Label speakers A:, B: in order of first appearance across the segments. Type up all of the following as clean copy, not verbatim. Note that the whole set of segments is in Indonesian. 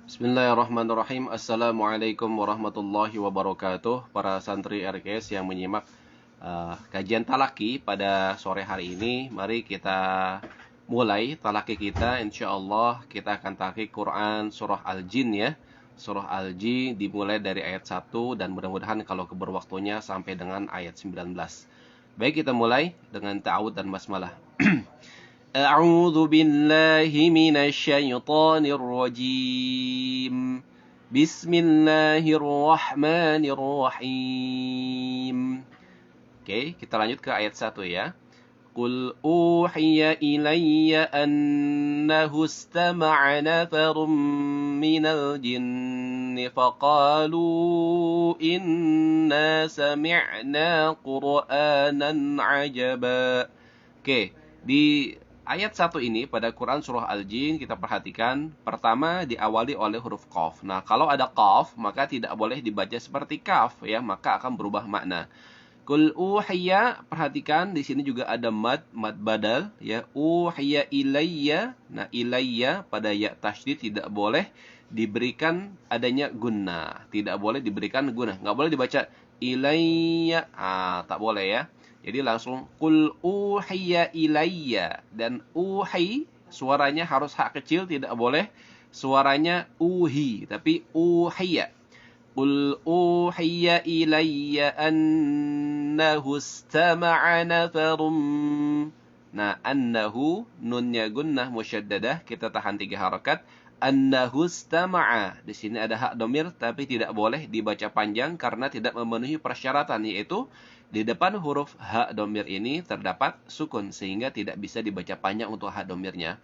A: Bismillahirrahmanirrahim. Assalamualaikum warahmatullahi wabarakatuh. Para santri RKS yang menyimak kajian talaki pada sore hari ini, mari kita mulai talaki kita. Insya Allah kita akan talaki Quran surah Al-Jin ya. Surah Al-Jin dimulai dari ayat 1 dan mudah-mudahan kalau keberwaktunya sampai dengan ayat 19. Baik, kita mulai dengan ta'awud dan basmalah. أعوذ بالله من الشيطان الرجيم بسم الله الرحمن الرحيم. Oke, kita lanjut ke ayat 1 ya. Qul uhiya ilayya annahu istama'a nafarun minal jinni faqalu inna sami'na qur'anan ajaba. Oke, di ayat 1 ini pada Quran surah Al-Jin kita perhatikan pertama diawali oleh huruf qaf. Nah, kalau ada qaf maka tidak boleh dibaca seperti kaf ya, maka akan berubah makna. Qul uhiya, perhatikan di sini juga ada mad badal ya, uhiya ilayya. Nah, ilayya pada ya tasydid tidak boleh diberikan adanya gunnah, tidak boleh diberikan gunnah, nggak boleh dibaca ilayya, tak boleh ya. Jadi langsung qul uhiya ilayya, dan uhi suaranya harus hak kecil, tidak boleh suaranya uhi tapi uhiya. Qul uhiya ilayya annahu istama'a nafarum. Nah, annahu nunnya gunnah musyaddadah, kita tahan 3 harakat. Annahu istama'a. Di sini ada hak domir tapi tidak boleh dibaca panjang karena tidak memenuhi persyaratan, yaitu di depan huruf hak domir ini terdapat sukun sehingga tidak bisa dibaca panjang untuk hak domirnya.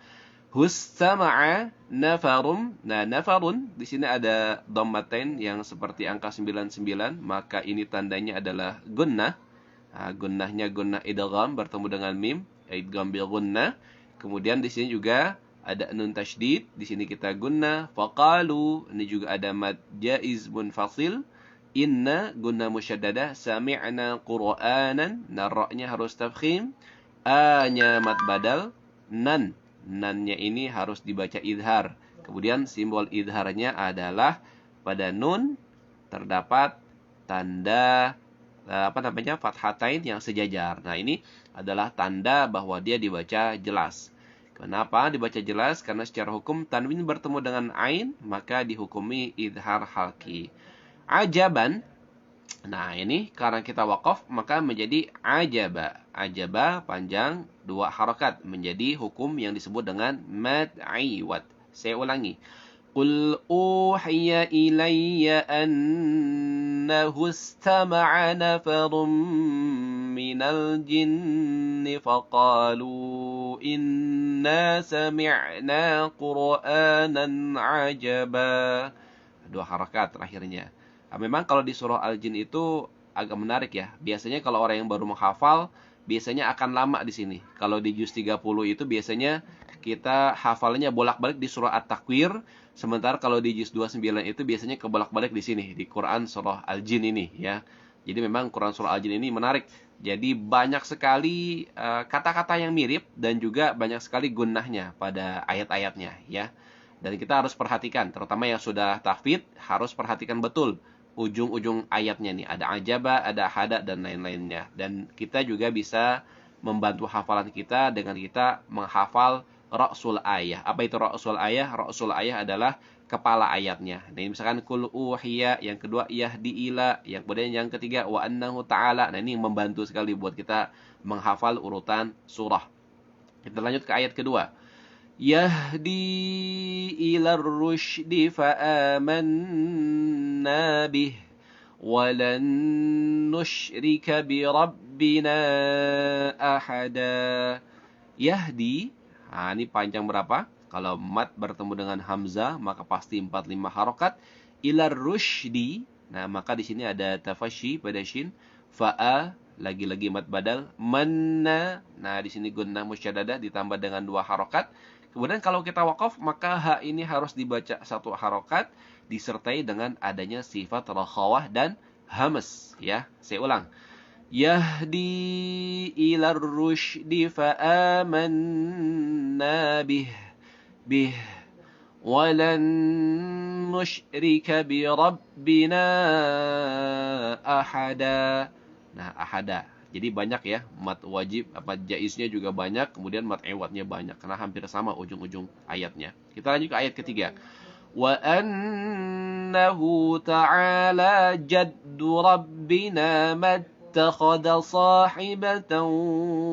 A: Hustama'a nafarum. Nah, nafarun di sini ada dhammatain yang seperti angka 99, maka ini tandanya adalah gunnah. Nah, gunnahnya gunnah idgham bertemu dengan mim, idgham bil gunnah. Kemudian di sini juga ada nun tasydid, di sini kita gunnah. Faqalu, ini juga ada mad jaiz munfasil. Inna gunnah musyaddadah, sami'na qur'anan, narra'nya harus tafkhim. A-nya mad badal, nannya ini harus dibaca idhar. Kemudian simbol idharnya adalah pada nun terdapat tanda fathatain yang sejajar. Nah, ini adalah tanda bahwa dia dibaca jelas. Kenapa dibaca jelas? Karena secara hukum tanwin bertemu dengan ain maka dihukumi idhar halki. Ajaban. Nah, ini karena kita wakaf maka menjadi ajaba. Ajaba panjang 2 harakat menjadi hukum yang disebut dengan mad iwad. Saya ulangi. Qul uhiya ilayya annahu istama'a nafarun minal jinni faqalu inna sami'na qur'anan ajaba. 2 harakat terakhirnya. Memang kalau di surah Al-Jin itu agak menarik ya. Biasanya kalau orang yang baru menghafal, biasanya akan lama di sini. Kalau di juz 30 itu biasanya kita hafalnya bolak-balik di surah At-Takwir. Sementara kalau di juz 29 itu biasanya kebolak-balik di sini, di Quran surah Al-Jin ini ya. Jadi memang Quran surah Al-Jin ini menarik. Jadi banyak sekali kata-kata yang mirip dan juga banyak sekali gunnahnya pada ayat-ayatnya ya. Dan kita harus perhatikan, terutama yang sudah tahfidz harus perhatikan betul ujung-ujung ayatnya nih. Ada ajaba, ada hada, dan lain-lainnya. Dan kita juga bisa membantu hafalan kita dengan kita menghafal ra'sul ayah. Apa itu ra'sul ayah? Ra'sul ayah adalah kepala ayatnya. Nah, ini misalkan kul uhiya, yang kedua yahdi ila, yang kemudian yang ketiga wa annahu ta'ala. Nah, ini membantu sekali buat kita menghafal urutan surah. Kita lanjut ke ayat kedua. Yahdi ilar rusydi fa'amanna bih walan nusyrika bi rabbina ahada. Yahdi, ini panjang berapa? Kalau mat bertemu dengan hamzah maka pasti 45 harokat. Ilar rusydi, nah maka di sini ada tafashi pada shin. Fa'a, lagi-lagi mat badal. Manna, nah di sini gunnah musyaddadah ditambah dengan 2 harokat. Kemudian kalau kita wakaf maka ha ini harus dibaca 1 harokat disertai dengan adanya sifat rakhawah dan hamas ya. Saya ulang. Yahdi ilar rusydi fa'amanna bih walan nusyrika bi rabbina ahada. Nah, ahada. Jadi banyak ya, mat wajib, apa jaiznya juga banyak, kemudian mat iwadnya banyak, karena hampir sama ujung-ujung ayatnya. Kita lanjut ke ayat ketiga. Wa annahu ta'ala jaddu rabbina mattakhadha sahibatan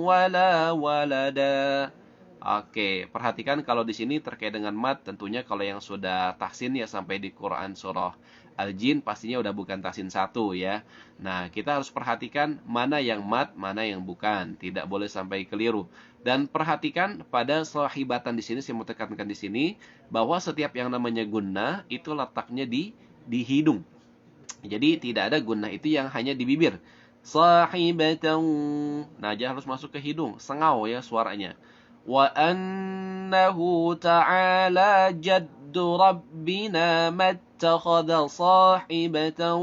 A: wala walada. Oke, perhatikan kalau di sini terkait dengan mat, tentunya kalau yang sudah tahsin ya sampai di Quran surah Al-Jin pastinya udah bukan tahsin 1 ya. Nah, kita harus perhatikan mana yang mat, mana yang bukan. Tidak boleh sampai keliru. Dan perhatikan pada sahibatan di sini, saya mau tekankan di sini bahwa setiap yang namanya gunnah itu letaknya di hidung. Jadi tidak ada gunnah itu yang hanya di bibir. Sahibatan. Nah, dia harus masuk ke hidung, sengau ya suaranya. Wa annahu ta'ala jaddu rabbina mattakhadha sahibatan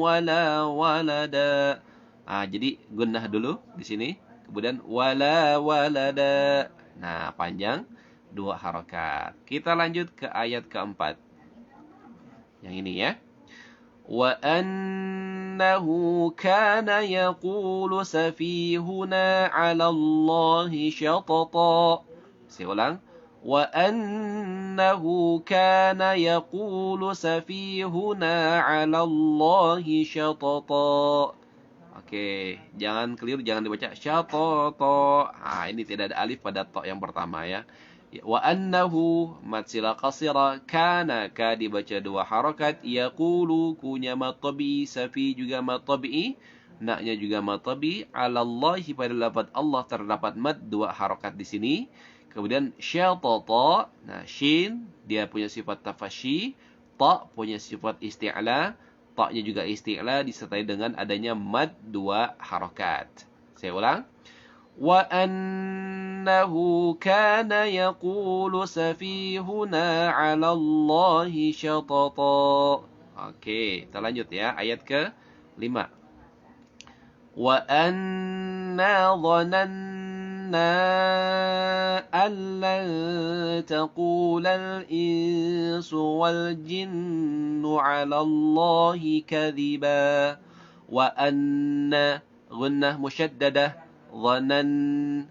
A: wala walada. Jadi gunnah dulu di sini, kemudian wala walada. Nah, panjang 2 harokat. Kita lanjut ke ayat keempat. Yang ini ya. Wa annahu kana yaqulu safihuna 'ala Allahi syatata. Saya ulang. Wa annahu kana yaqulu safihuna 'ala Allahi syatata. Oke, jangan keliru, jangan dibaca syatata. Ini tidak ada alif pada ta yang pertama ya. Wa annahu mat sila qasira, kana ka dibaca 2 harakat, yaqulu kunya matabi, safi juga matabi, naknya juga matabi, 'ala Allah pada lafaz Allah terdapat mad 2 harakat di sini. Kemudian syatata, nah shin dia punya sifat tafashi, ta punya sifat isti'la, ta-nya juga isti'la disertai dengan adanya mad 2 harakat. Saya ulang. Wa annahu kana yaqulu safihuna 'ala Allahi syatata. Oke, kita lanjut ya, ayat ke-5. Wa anna dhananna an lan taqula al-insu wal jinnu 'ala Allahi kadhiba. Wa anna gunnah musyaddadah, dhanan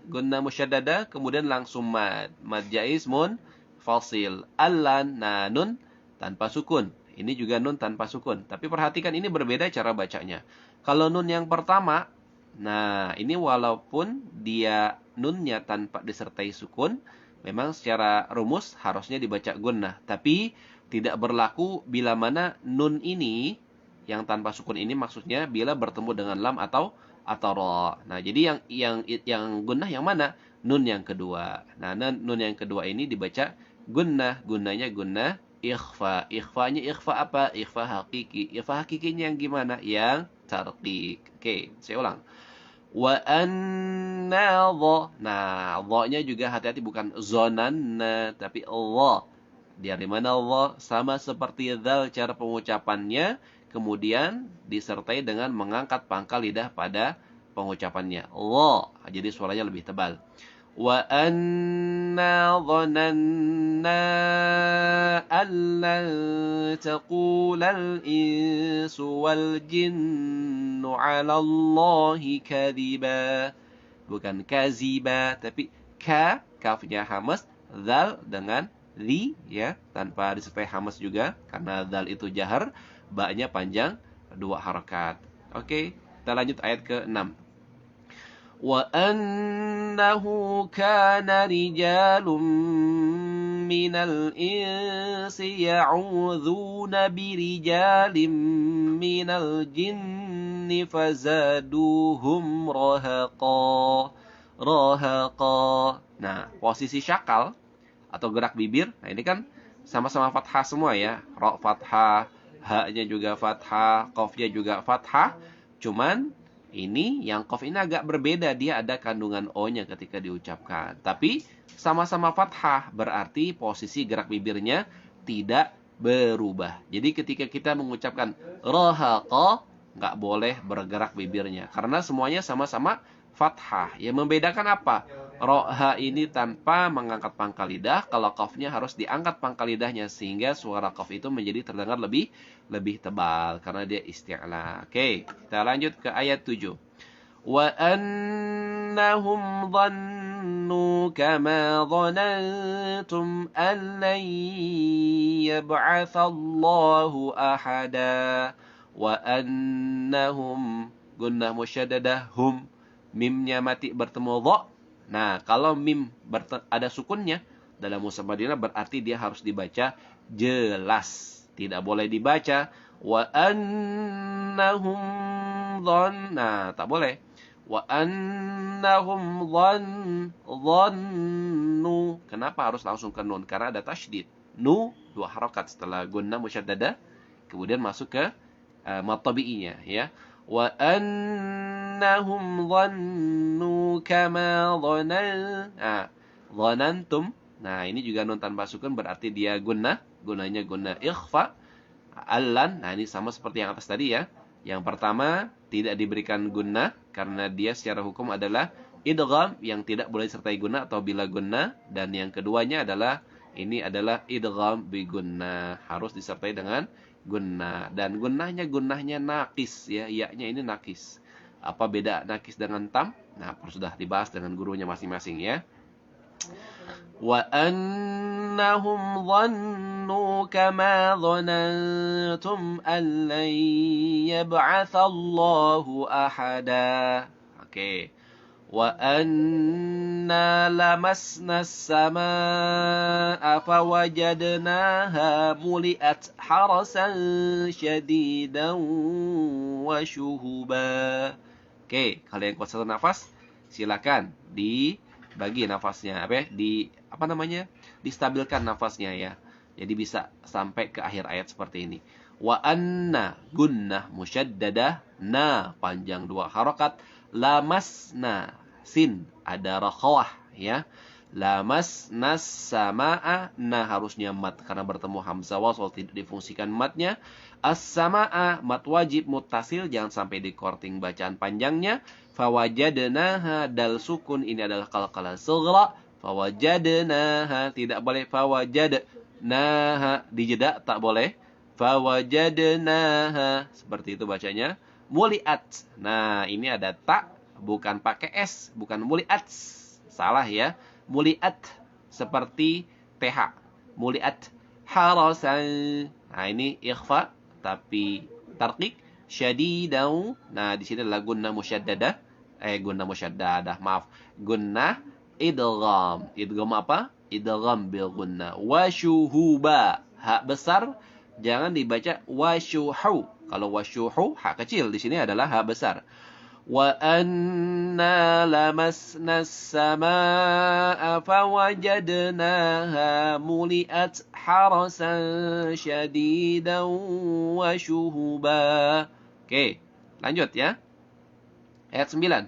A: gunnah musyaddadah, kemudian langsung mad. Mad jaiz mun fasil. Allan, nah nun tanpa sukun. Ini juga nun tanpa sukun. Tapi perhatikan ini berbeda cara bacanya. Kalau nun yang pertama, nah ini walaupun dia nunnya tanpa disertai sukun, memang secara rumus harusnya dibaca gunnah. Tapi tidak berlaku bila mana nun ini yang tanpa sukun ini maksudnya bila bertemu dengan lam atau ra. Nah, jadi yang gunnah yang mana? Nun yang kedua. Nah, nun yang kedua ini dibaca gunnah. Gunnahnya gunnah ikhfa. Ikhfanya ikhfa apa? Ikhfa hakiki. Ikhfa hakikinya yang gimana? Yang tarqiq. Oke, saya ulang. Wa anna dha. Nah, dha-nya juga hati-hati bukan zonanna tapi Allah. Dari mana Allah? Sama seperti dzal cara pengucapannya, kemudian disertai dengan mengangkat pangkal lidah pada pengucapannya. Allah. Jadi suaranya lebih tebal. Wa anna dhananna allan taqula al-insu wal jinnu 'ala Allahi kadhiba. Bukan kaziba, tapi kafnya hamas, dzal dengan li ya, tanpa disertai hamas juga karena dzal itu jahar, ba-nya panjang 2 harakat. Oke, kita lanjut ayat ke-6. Wa annahu kana rijalun minal insi ya'udzuna birijalin minal jinni fazaduhum rahaqa. Nah, posisi syakal atau gerak bibir, nah ini kan sama-sama fathah semua ya. Ra fathah, ha-nya juga fathah, qafnya juga fathah. Cuman ini yang qaf ini agak berbeda, dia ada kandungan o-nya ketika diucapkan. Tapi sama-sama fathah, berarti posisi gerak bibirnya tidak berubah. Jadi ketika kita mengucapkan rahaqa, nggak boleh bergerak bibirnya karena semuanya sama-sama fathah. Yang membedakan apa? Roha ini tanpa mengangkat pangkal lidah. Kalau qafnya harus diangkat pangkal lidahnya sehingga suara qaf itu menjadi terdengar lebih tebal karena dia isti'la. Oke, kita lanjut ke ayat 7. Wa annahum dhannu kama dhanantum an lan yab'atsallahu ahada. Wa annahum gunnah musyaddadah hum, mimnya mati bertemu dha. Nah, kalau mim ada sukunnya dalam mushaf Madinah berarti dia harus dibaca jelas. Tidak boleh dibaca wa annahum dhann. Nah, tak boleh. Wa annahum dhannu. Kenapa harus langsung ke nun? Karena ada tasydid. Nu 2 harakat setelah gunnah musyaddadah kemudian masuk ke mad tabi'inya ya. Wa annahum dhannu kama dhanantum. Nah, ini juga nun tanpa sukun berarti dia gunnah, gunanya gunnah ikhfa. Allan, nah ini sama seperti yang atas tadi ya. Yang pertama tidak diberikan gunnah karena dia secara hukum adalah idgham yang tidak boleh disertai gunnah atau bila gunnah, dan yang keduanya adalah ini adalah idgham bi gunnah, harus disertai dengan gunnah, dan gunnahnya nakis ya, iya-nya ini nakis. Apa beda nakis dengan tam? Nah, sudah dibahas dengan gurunya masing-masing ya. Wa annahum dhannu kama dhanantum an lan yab'atsallahu ahada. Oke. Wa anna lamasna as-samaa'a fawajadnaha muli'at harasan syadidan wa syuhuba. Oke, kalau yang kuat satu nafas silakan dibagi nafasnya distabilkan nafasnya ya. Jadi bisa sampai ke akhir ayat seperti ini. Wa anna gunnah musyaddadah, na panjang 2 harakat, lamasna sin ada rakhawah ya. Lamasna samaa, na harusnya mat karena bertemu hamzah wasl tidak difungsikan matnya. As-samaa mat wajib muttasil, jangan sampai dikorting bacaan panjangnya. Fawajadnaha dal sukun, ini adalah qalqalah sughra. Fawajadnaha tidak boleh fawajadnaha dijeda, tak boleh. Fawajadnaha seperti itu bacanya. Muliat. Nah, ini ada tak, bukan pakai s, bukan muliat. Salah ya. Muliat seperti th. Muliat harasan. Nah, ini ikhfa tapi tarqiq syadidan. Nah, di sini adalah gunnah musyaddadah. Maaf. Gunnah idgham. Idgham apa? Idgham bil gunnah. Wa syuhuba. Ha besar jangan dibaca wasyuhu. Kalau wasyuhu ha kecil, di sini adalah ha besar. Wa anna lamasna as-samaa'a fawajadnaha muli'at harasan syadidan wa syuhuba. Oke, lanjut ya. Ayat 9.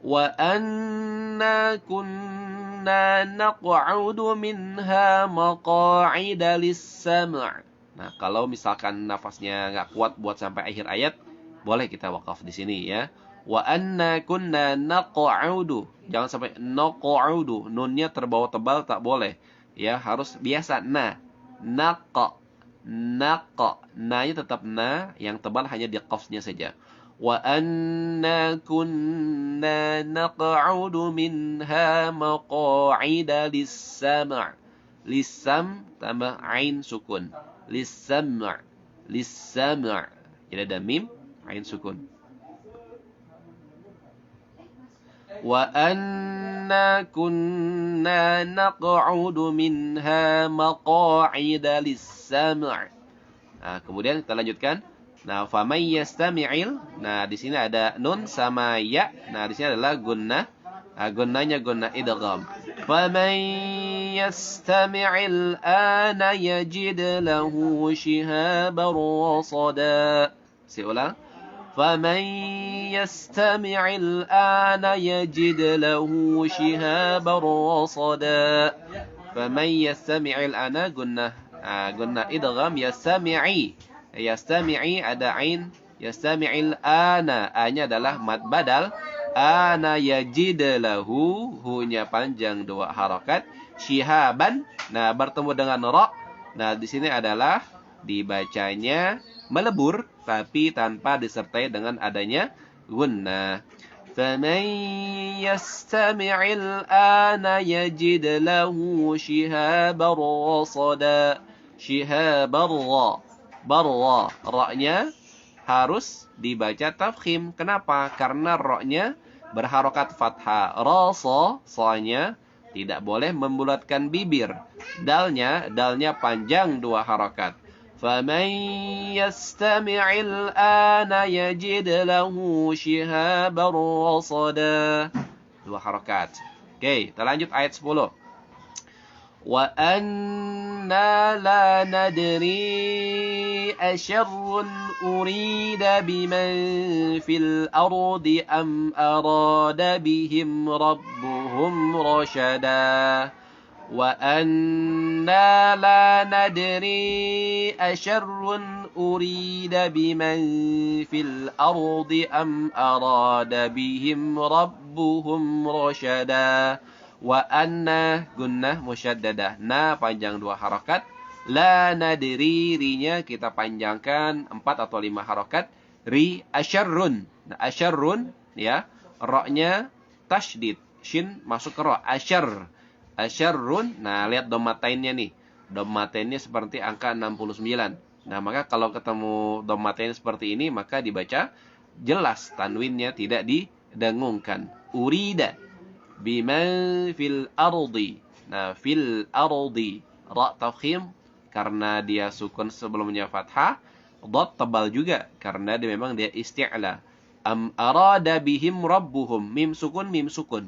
A: Wa anna kunna naq'udu minha maqa'ida lis-sam'. Nah, kalau misalkan nafasnya nggak kuat buat sampai akhir ayat, boleh kita wakaf di sini ya. Wa anna kunna naq'udu. Jangan sampai naq'udu. Nunnya terbawa tebal, tak boleh. Ya, harus biasa na. Naqa. Na-nya tetap na, yang tebal hanya di qafnya saja. Wa anna kunna naq'udu minha maqa'ida lis-sam'. Lisam tambah ain sukun. Lis-sam'. Jadi ada mim, ain sukun. Wa anna kunna naq'udu minha maqa'ida lis-sam'. Nah, kemudian kita lanjutkan. Nah, famay yastami'il. Nah, di sini ada nun sama ya. Nah, di sini adalah gunnah. Nah, gunnahnya gunnah idgham. Faman yastami'il ana yajid lahu shihaban rasada. Saya ulang. Faman yastami'il ana yajid lahu shihaban rasada. Faman yastami'il ana gunnah. Gunnah idgham yastami'i. Yastami'i ada ain. Yastami'il ana. A-nya adalah mad badal. ana yajid lahu, hu-nya panjang 2 harakat, syihaban, nah bertemu dengan ra. Nah, di sini adalah dibacanya melebur tapi tanpa disertai dengan adanya gunnah. فَمَنْ يَسْتَمِعِ الْآنَ يَجِدْ لَهُ شِهَابًا رَصَدًا. Shihabar ra. Barra. Ra-nya harus dibaca tafkhim. Kenapa? Karena ra-nya berharokat fathah. Rasa, sa-nya tidak boleh membulatkan bibir. Dalnya panjang 2 harokat. فَمَنْ يَسْتَمِعِ الْآنَ يَجِدْ لَهُ شِهَابًا رَصَدًا. 2 harokat. Oke, kita lanjut ayat 10. وَأَنَّا لَا نَدْرِي أَشَرٌّ أُرِيدَ بِمَنْ فِي الْأَرْضِ أَمْ أَرَادَ بِهِمْ رَبُّهُمْ رَشَدًا. وَأَنَّا لَا نَدْرِي أَشَرٌّ أُرِيدَ بِمَنْ فِي الْأَرْضِ أَمْ أَرَادَ بِهِمْ رَبُّهُمْ رَشَدًا. Wa anna gunnah musyaddadah. Na panjang 2 harakat. La nadri, ri-nya kita panjangkan 4 atau 5 harakat. Ri asyarrun. Nah, asyarrun ya. Ra-nya tasydid. Shin masuk ke ra. Asyar. Asyarrun. Nah, lihat dhammatain-nya nih. Dhammatain-nya seperti angka 69. Nah, maka kalau ketemu dhammatain seperti ini maka dibaca jelas tanwinnya tidak didengungkan. Urida biman fil ardi. Nah, fil ardi ra tafkhim karena dia sukun sebelumnya fathah, dad tebal juga karena dia memang dia isti'la. Am arada bihim rabbuhum, mim sukun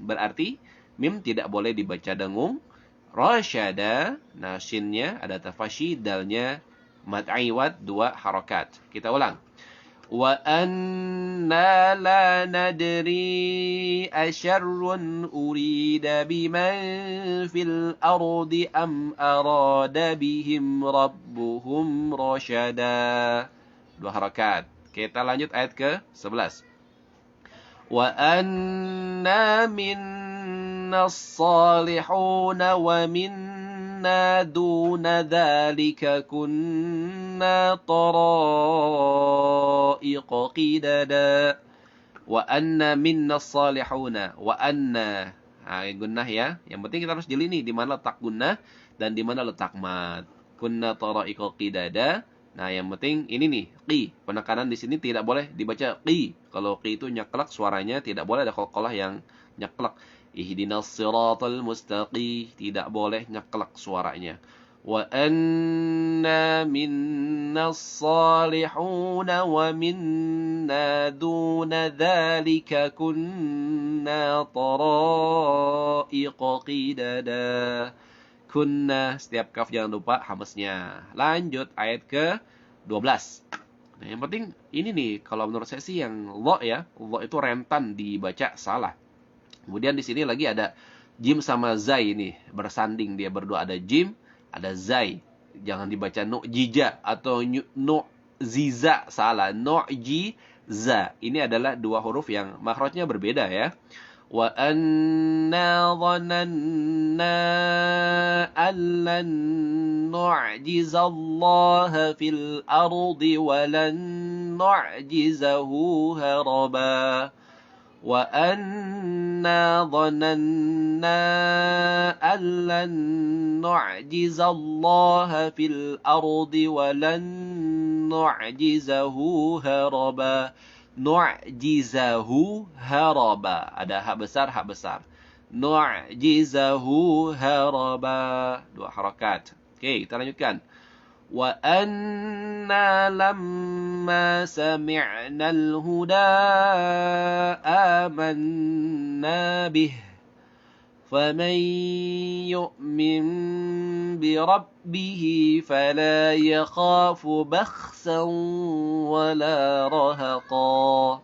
A: berarti mim tidak boleh dibaca dengung. Rasyada, nah shinnya ada tafashi, dalnya mad aiwad 2 harakat. Kita ulang. وَأَنَّا لَا نَدْرِي أَشَرٌّ أُرِيدَ بِمَنْ فِي الْأَرْضِ أَمْ أَرَادَ بِهِمْ رَبُّهُمْ رَشَدًا. 2 harakat. Kita lanjut ayat ke-11. وَأَنَّا مِنَّا الصَّالِحُونَ وَمِنَّا دُونَ ذَلِكَ كُنَّا طَرَائِقَ قِدَدًا. وَأَنَّا مِنَّا الصَّالِحُونَ. وَأَنَّا, gunnah ya. Yang penting kita harus jeli nih di mana letak gunnah dan di mana letak mad. Kunna taraiqa qidada. Nah, yang penting ini nih, qi. Penekanan di sini tidak boleh dibaca qi. Kalau qi itu nyeklek suaranya, tidak boleh ada qalqalah yang nyeklek. Ihdinas siratal mustaqim, tidak boleh nyeklek suaranya. Wa anna minnas salihuna wa minna duna dzalika kunna taraiqa qidada. Kunna, setiap kaf jangan lupa hamznya. Lanjut ayat ke-12. Nah, yang penting ini nih, kalau menurut saya sih yang lo ya, lo itu rentan dibaca salah. Kemudian di sini lagi ada jim sama zai nih, bersanding dia berdua, ada jim, ada zai. Jangan dibaca nu'jija atau nu'ziza, salah. Nu'jiza. Ini adalah 2 huruf yang makhrajnya berbeda ya. وَأَنَّا ظَنَنَّا أَن لَّن نُّعْجِزَ اللَّهَ فِي الْأَرْضِ وَلَن نُّعْجِزَهُ هَرَبًا. وَأَنَّا ظَنَنَّا أَن لَّن نُّعْجِزَ اللَّهَ فِي الْأَرْضِ وَلَن نُّعْجِزَهُ هَرَبًا. Nu'jizahu haraba. Ada hak besar. Nu'jizahu haraba. 2 harakat. Oke, kita lanjutkan. Wa anna lamma sami'na al-huda amanna bih. فَمَنْ يُؤْمِنْ بِرَبِّهِ فَلَا يَخَافُ بَخْسًا وَلَا رَهَقًا.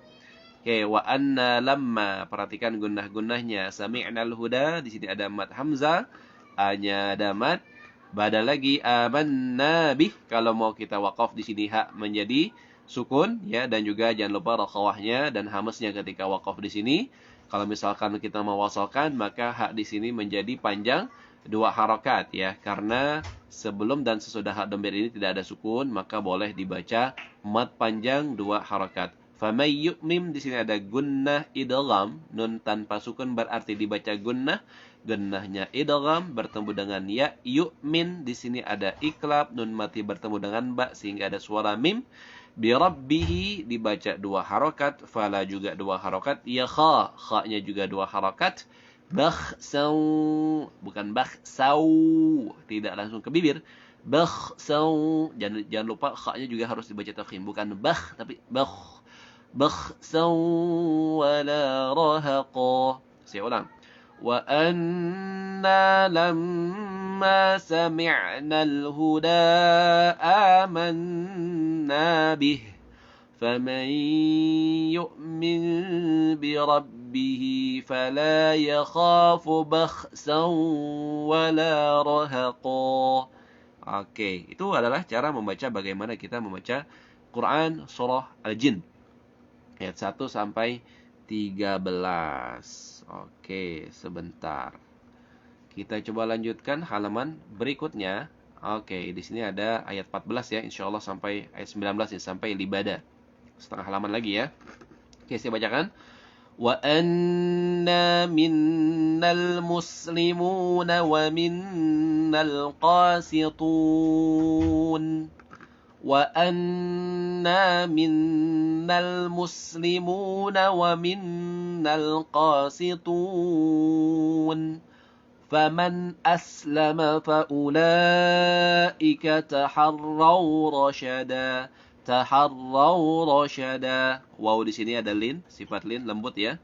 A: Oke, wa anna lamma, perhatikan gunnah-gunnahnya. Sami'nal huda, di sini ada mad hamzah, a-nya ada mad, badal lagi amanna bih. Kalau mau kita waqaf di sini ha menjadi sukun ya, dan juga jangan lupa rakhawahnya dan hamznya ketika waqaf di sini. Kalau misalkan kita mewasalkan, maka ha di sini menjadi panjang 2 harokat ya. Karena sebelum dan sesudah ha dhamir ini tidak ada sukun, maka boleh dibaca mad panjang 2 harokat. Famay yu'mim di sini ada gunnah idgham, nun tanpa sukun berarti dibaca gunnah. Gunnahnya idgham bertemu dengan ya. Yu'min di sini ada iklab, nun mati bertemu dengan ba sehingga ada suara mim. Birabbihi dibaca 2 harokat, fala juga 2 harokat, ya kha-nya juga 2 harokat, bakhsau, bukan bakhsau, tidak langsung ke bibir, bakhsau, jangan lupa kha-nya juga harus dibaca tafkhim, bukan bakh, tapi bakhsau wala rahaqa. Saya ulang. Wa anna lamma sami'na al-huda amanna bih faman yu'min birabbihi fala yakhafu bakhsan wala rahaqa. Oke, itu adalah cara membaca, bagaimana kita membaca Quran surah Al-Jin ayat 1 sampai 13. Oke, sebentar. Kita coba lanjutkan halaman berikutnya. Oke, di sini ada ayat 14 ya, insyaallah sampai ayat 19 ya, sampai libada. Setengah halaman lagi ya. Oke, saya bacakan. Wa anna minnal muslimuna wa minnal qasitun. وَأَنَّا مِنَّا الْمُسْلِمُونَ وَمِنَّا الْقَاسِطُونَ فَمَنْ أَسْلَمَ فَأُولَئِكَ تَحَرَّوْا رَشَدًا. Wow, di sini ada lin, sifat lin lembut ya.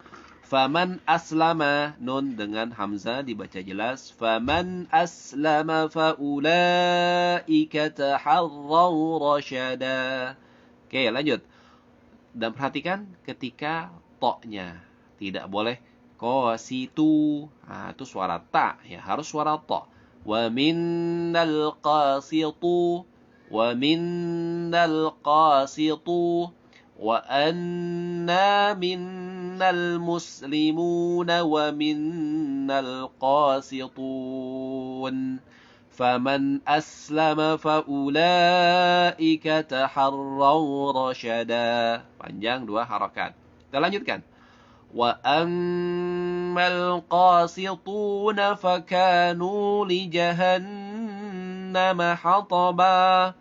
A: Faman aslama, nun dengan hamzah dibaca jelas. Faman aslama faulaika taharraw rasyada. Oke, lanjut. Dan perhatikan ketika to-nya. Tidak boleh qasitu. Nah, itu suara ta ya, harus suara to. Wa minnal qasitu. Wa minnal qasitu. وَأَنَّا مِنَّا الْمُسْلِمُونَ وَمِنَّا الْقَاسِطُونَ فَمَنْ أَسْلَمَ فَأُولَئِكَ تَحَرَّوْا رَشَدًا. Panjang 2 harakat. Kita lanjutkan. وَأَمَّا الْقَاسِطُونَ فَكَانُوا لِجَهَنَّمَ حَطَبًا.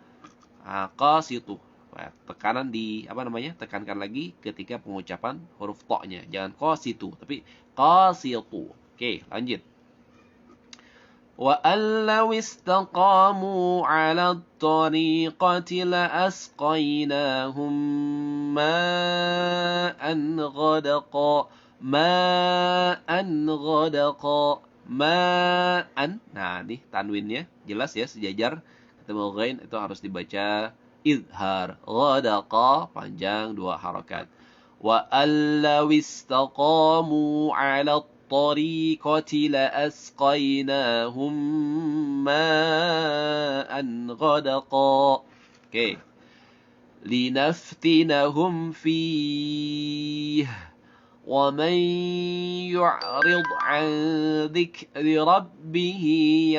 A: Qasitu. Tekanan di tekankan lagi ketika pengucapan huruf to-nya, jangan qasitu tapi qasitu. Oke, lanjut. Wa allaw istaqamu 'ala at-tariqati la asqaynahum ma'an ghadaqa ma'an. Nah, nih tanwinnya jelas ya, sejajar ketemu ghain itu harus dibaca izhar. Ghadaqa panjang 2 harakat. Wa allaw istaqamu 'ala at-tariqati la asqaynahum ma'an ghadaqa. Oke. Linaftinahum fihi. Wa man yu'rid 'an dzikri rabbih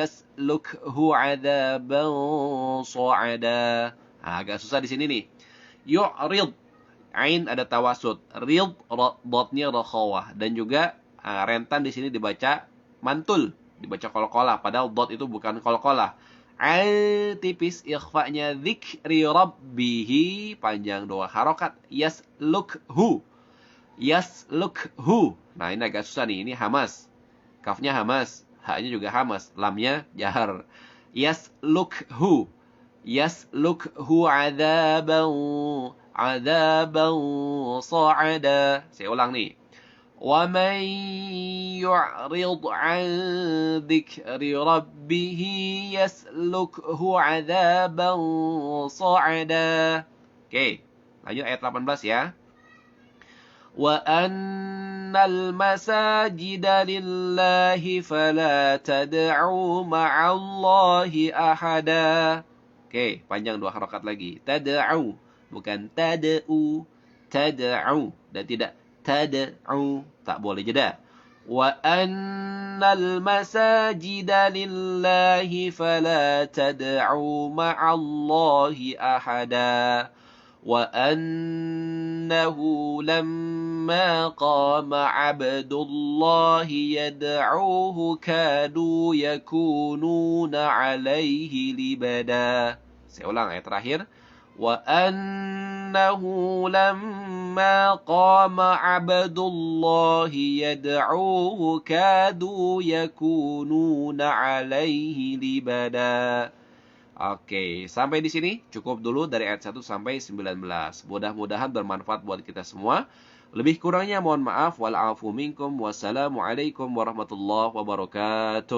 A: yaslukhu 'adzaban sha'ada. Nah, agak susah di sini nih. Yu'rid. Ain ada tawasud. Rid dotnya rakhawah dan juga rentan di sini dibaca mantul, dibaca qalqalah padahal dot itu bukan qalqalah. Tipis ikhfa'nya dzikri rabbih panjang 2 harakat. Yaslukhu. Nah, ini agak susah nih. Ini hamas. Kafnya hamas, ha-nya juga hamas, lamnya jahar. Yaslukhu. Yaslukhu 'adzaban sha'ada. Saya ulang nih. Wa man yu'rid 'an dzikri rabbih yaslukhu 'adzaban sha'ada. Oke, lanjut ayat 18 ya. Wa annal masajida lillahi fala tad'u ma'allahi ahada. Oke, panjang 2 harakat lagi. Tad'u, bukan tad'u. Tad'u dan tidak tad'u, tak boleh jeda. Wa annal masajida lillahi fala tad'u ma'allahi ahada. وأنه لما قام عبد الله يدعوه كادوا يكونون عليه لبدا. Saya ulang ayat terakhir. وأنه لما قام عبد الله يدعوه كادوا يكونون عليه لبدا. Oke, sampai di sini cukup dulu dari ayat 1 sampai 19. Mudah-mudahan bermanfaat buat kita semua. Lebih kurangnya mohon maaf. Wal afu minkum. Wassalamualaikum warahmatullahi wabarakatuh.